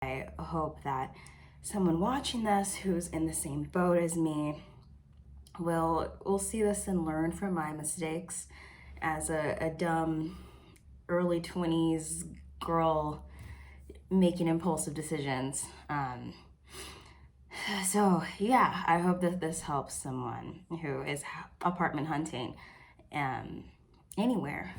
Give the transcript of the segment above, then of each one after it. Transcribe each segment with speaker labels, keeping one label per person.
Speaker 1: I hope that someone watching this who's in the same boat as me will see this and learn from my mistakes as a dumb early 20s girl making impulsive decisions. So yeah, I hope that this helps someone who is apartment hunting anywhere.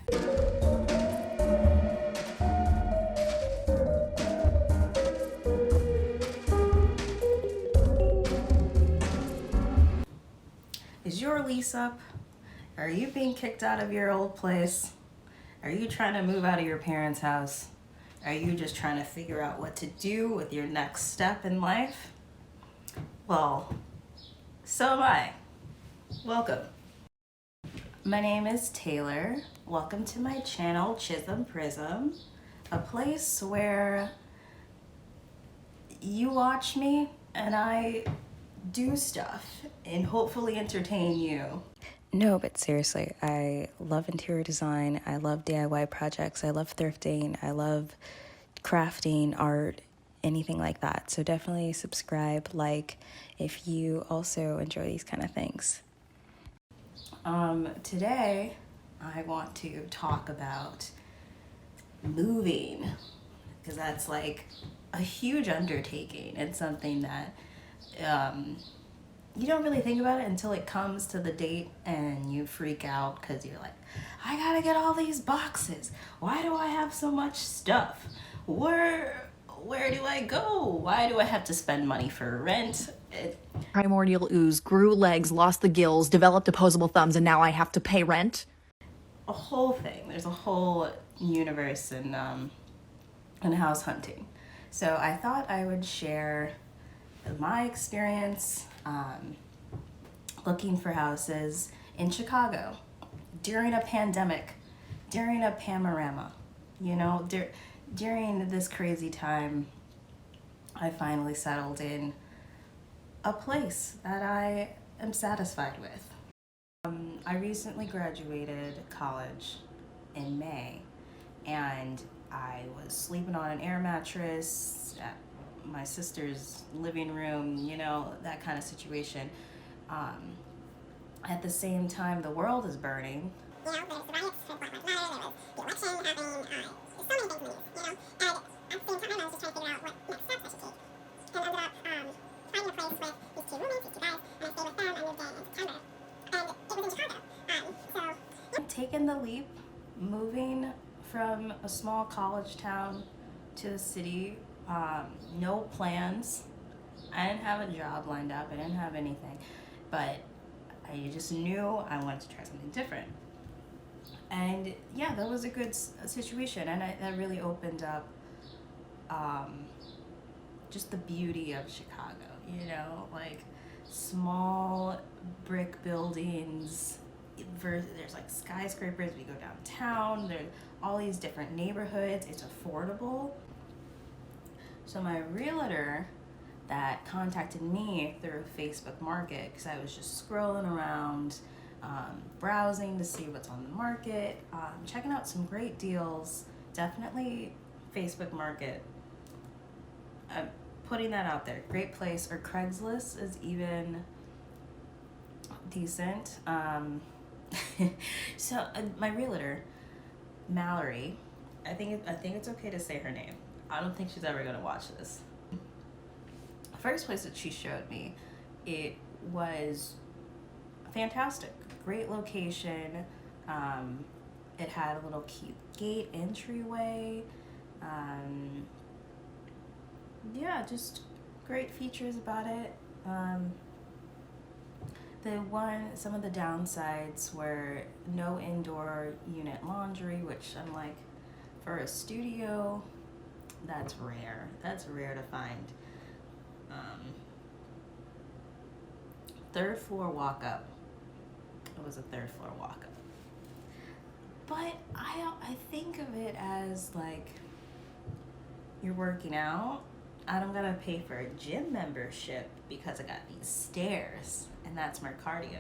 Speaker 1: Is your lease up? Are you being kicked out of your old place? Are you trying to move out of your parents' house? Are you just trying to figure out what to do with your next step in life? Well, so am I. Welcome. My name is Taylor. Welcome to my channel, Chisholm Prism, a place where you watch me and I do stuff and hopefully entertain you. No, but seriously, I love interior design. I love DIY projects. I love thrifting. I love crafting, art, anything like that. So definitely subscribe, like, if you also enjoy these kind of things. Today, I want to talk about moving, because that's like a huge undertaking and something that you don't really think about it until it comes to the date and you freak out because you're like, I gotta get all these boxes. Why do I have so much stuff? Where do I go? Why do I have to spend money for rent?
Speaker 2: Primordial ooze, grew legs, lost the gills, developed opposable thumbs, and now I have to pay rent?
Speaker 1: A whole thing. There's a whole universe in house hunting. So I thought I would share my experience looking for houses in Chicago during a pandemic, during a panorama, you know, during this crazy time. I finally settled in a place that I am satisfied with. I recently graduated college in May, and I was sleeping on an air mattress at my sister's living room, you know, that kind of situation. At the same time, the world is burning.
Speaker 3: You know, there's the riots for Black Lives Matter, there was the election happening, there's so many things in the news, you know, and at the same time I was just trying to figure out what next steps I should take. And ended up finding a place with these two roommates, these two guys, and I stayed with them. I moved in September, and it was in Chicago.
Speaker 1: Taking the leap, moving from a small college town to the city, no plans. I didn't have a job lined up, I didn't have anything, but I just knew I wanted to try something different. And yeah, that was a good situation, and that really opened up just the beauty of Chicago, you know, like small brick buildings. There's like skyscrapers. We go downtown, there's all these different neighborhoods. It's affordable. So my realtor that contacted me through Facebook Market, because I was just scrolling around, browsing to see what's on the market, checking out some great deals. Definitely Facebook Market. I'm putting that out there. Great place. Or Craigslist is even decent. So my realtor, Mallory, I think it's okay to say her name. I don't think she's ever gonna watch this. The first place that she showed me, it was fantastic. Great location. It had a little cute gate entryway. Yeah, just great features about it. Some of the downsides were no indoor unit laundry, which I'm like, for a studio, that's rare. That's rare to find. Third floor walk up. It was a third floor walk up. But I think of it as like, you're working out. I don't gotta pay for a gym membership because I got these stairs, and that's my cardio.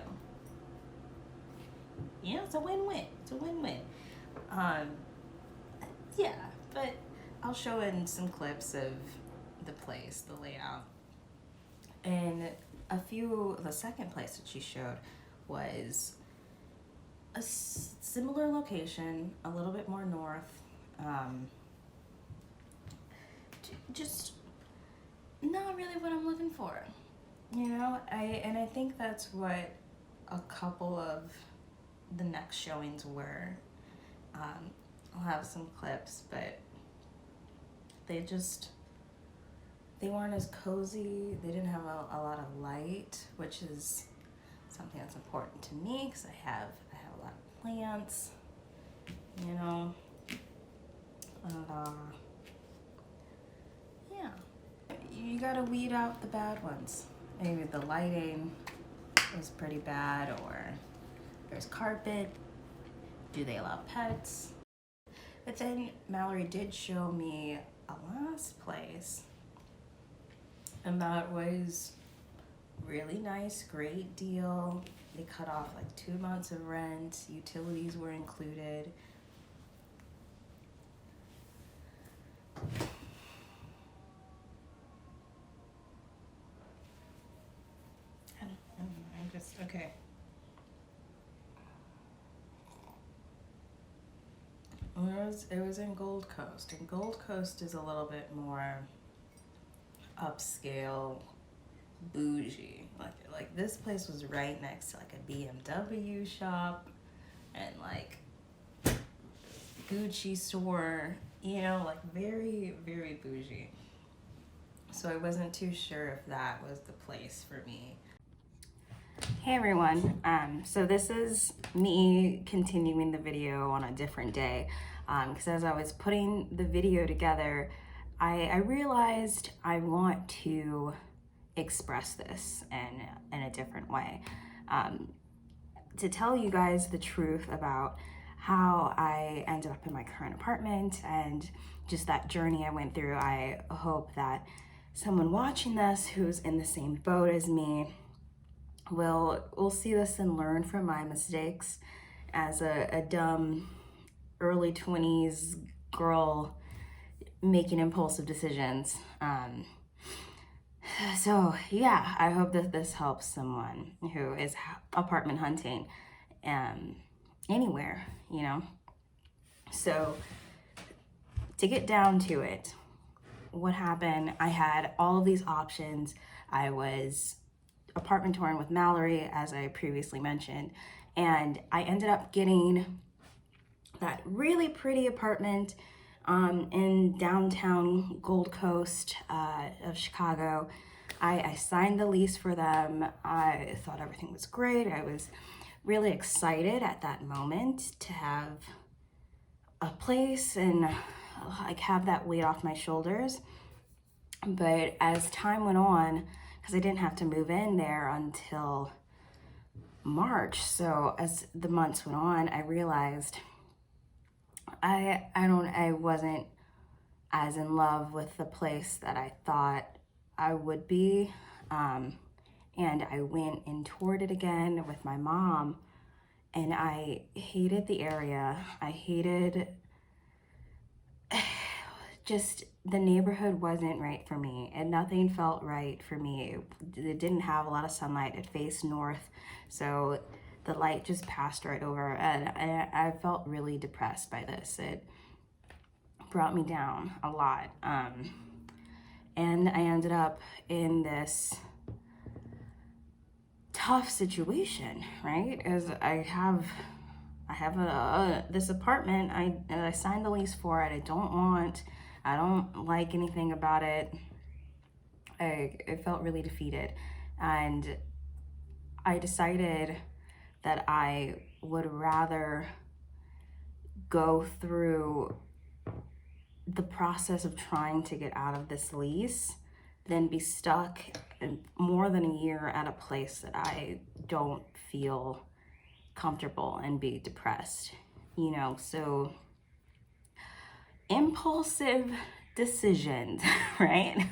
Speaker 1: You know, it's a win-win. It's a win-win. Yeah, but I'll show in some clips of the place, the layout. And the second place that she showed was a similar location, a little bit more north. Just not really what I'm looking for, you know. I think that's what a couple of the next showings were. I'll have some clips, but they weren't as cozy. They didn't have a lot of light, which is something that's important to me because I have a lot of plants, you know. And yeah, you gotta weed out the bad ones. Maybe the lighting is pretty bad, or there's carpet. Do they allow pets? But then Mallory did show me a last place, and that was really nice, great deal. They cut off like 2 months of rent, utilities were included. I'm just, okay. It was in Gold Coast, and Gold Coast is a little bit more upscale, bougie. Like this place was right next to like a BMW shop and like Gucci store, you know, like very, very bougie. So I wasn't too sure if that was the place for me. Hey everyone, so this is me continuing the video on a different day, because as I was putting the video together, I realized I want to express this in a different way. To tell you guys the truth about how I ended up in my current apartment and just that journey I went through. I hope that someone watching this who's in the same boat as me will see this and learn from my mistakes as a dumb early 20s girl making impulsive decisions. So yeah, I hope that this helps someone who is apartment hunting anywhere, you know. So to get down to it, what happened, I had all of these options. I was apartment touring with Mallory, as I previously mentioned, and I ended up getting that really pretty apartment in downtown Gold Coast of Chicago. I signed the lease for them. I thought everything was great. I was really excited at that moment to have a place and like have that weight off my shoulders. But as time went on, because I didn't have to move in there until March, so as the months went on, I realized I wasn't as in love with the place that I thought I would be. And I went and toured it again with my mom, and I hated the area. I hated just the neighborhood wasn't right for me, and nothing felt right for me. It didn't have a lot of sunlight. It faced north, so the light just passed right over, and I felt really depressed by this. It brought me down a lot, and I ended up in this tough situation, right? As I have this apartment. I signed the lease for it. I don't like anything about it. I felt really defeated, and I decided that I would rather go through the process of trying to get out of this lease than be stuck in more than a year at a place that I don't feel comfortable and be depressed, you know. So impulsive decisions, right?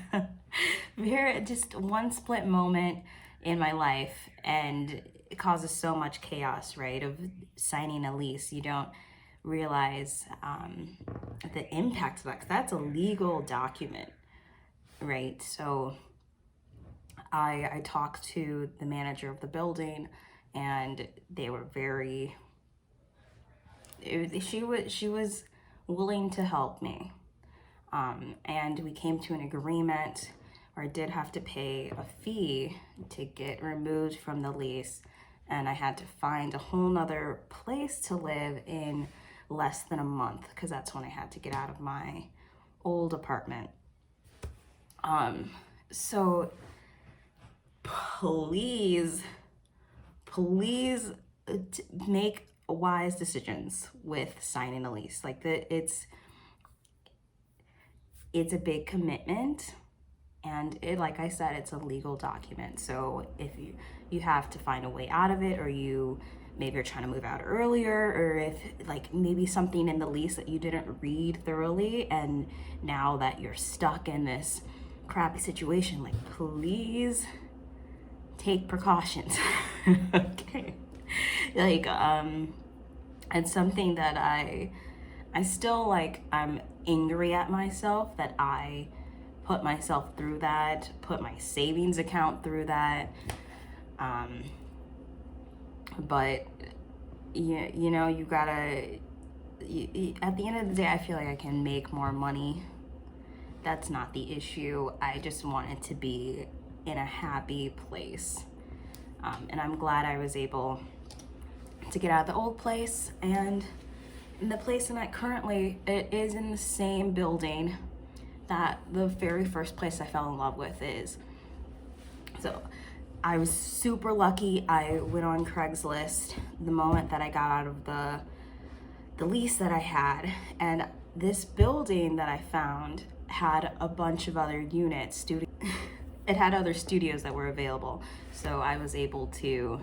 Speaker 1: Just one split moment in my life, and it causes so much chaos, right? Of signing a lease, you don't realize the impact of that, 'cause that's a legal document. right? So I talked to the manager of the building, and they were very, she was willing to help me. And we came to an agreement where I did have to pay a fee to get removed from the lease, and I had to find a whole nother place to live in less than a month, because that's when I had to get out of my old apartment. So please make wise decisions with signing a lease. Like, it's a big commitment, and like I said, it's a legal document. So if you have to find a way out of it, or maybe you're trying to move out earlier, or if like maybe something in the lease that you didn't read thoroughly, and now that you're stuck in this crappy situation, like, please take precautions. Okay. Like, it's something that I still, like, I'm angry at myself that I put myself through that, put my savings account through that. But you know, you gotta, at the end of the day, I feel like I can make more money. That's not the issue. I just want it to be in a happy place. And I'm glad I was able to get out of the old place, and the place I'm at currently, it is in the same building that the very first place I fell in love with is. So I was super lucky. I went on Craigslist the moment that I got out of the lease that I had, and this building that I found had a bunch of other units. It had other studios that were available, so I was able to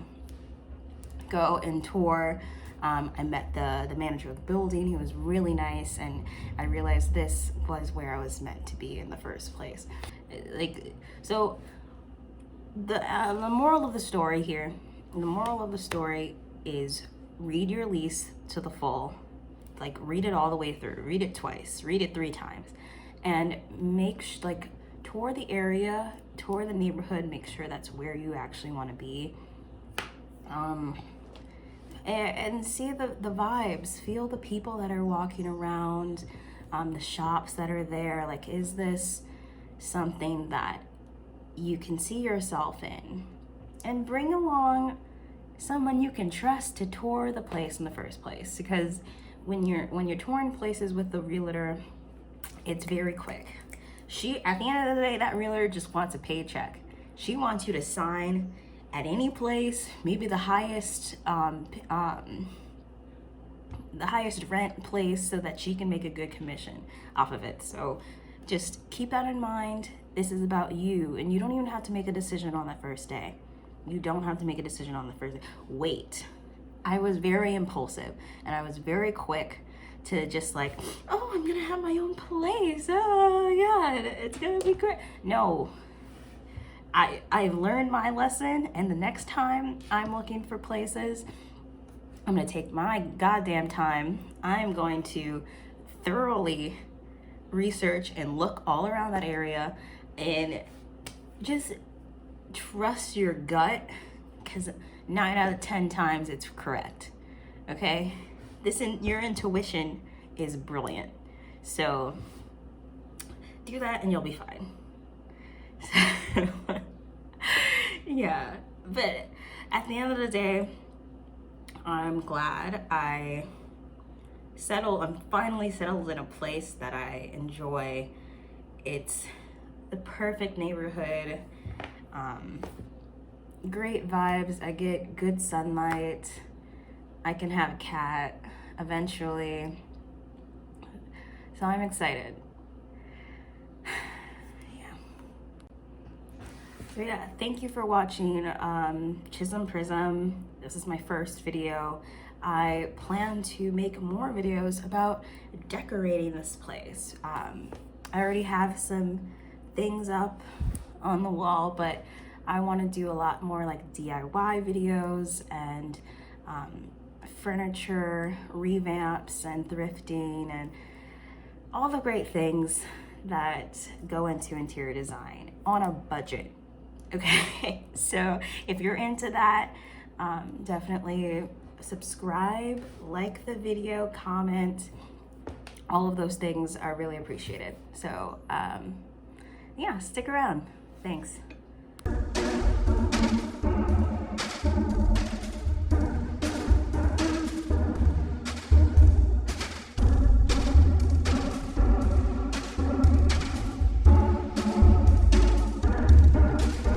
Speaker 1: go and tour. I met the manager of the building. He was really nice, and I realized this was where I was meant to be in the first place. Like, so the moral of the story here, the moral of the story is read your lease to the full. Like, read it all the way through, read it twice, read it 3 times, and tour the area, tour the neighborhood, make sure that's where you actually want to be. And see the vibes, feel the people that are walking around, the shops that are there. Like, is this something that you can see yourself in? And bring along someone you can trust to tour the place in the first place, because when you're touring places with the realtor, it's very quick. At the end of the day, that realtor just wants a paycheck. She wants you to sign at any place, maybe the highest rent place, so that she can make a good commission off of it. So just keep that in mind. This is about you, and you don't even have to make a decision on that first day. You don't have to make a decision on the first day. Wait. I was very impulsive, and I was very quick to just like, oh, I'm gonna have my own place. Oh yeah, it's gonna be great. No. I've learned my lesson, and the next time I'm looking for places, I'm gonna take my goddamn time. I'm going to thoroughly research and look all around that area, and just trust your gut, because 9 out of 10 times it's correct. Okay? Your intuition is brilliant. So do that and you'll be fine. Yeah, but at the end of the day, I'm glad I'm finally settled in a place that I enjoy. It's the perfect neighborhood, great vibes. I get good sunlight. I can have a cat eventually. So I'm excited. So yeah, thank you for watching Chisholm Prism. This is my first video. I plan to make more videos about decorating this place. I already have some things up on the wall, but I want to do a lot more like DIY videos and furniture revamps and thrifting and all the great things that go into interior design on a budget. Okay, so if you're into that, definitely subscribe, like the video, comment. All of those things are really appreciated. So yeah, stick around. Thanks.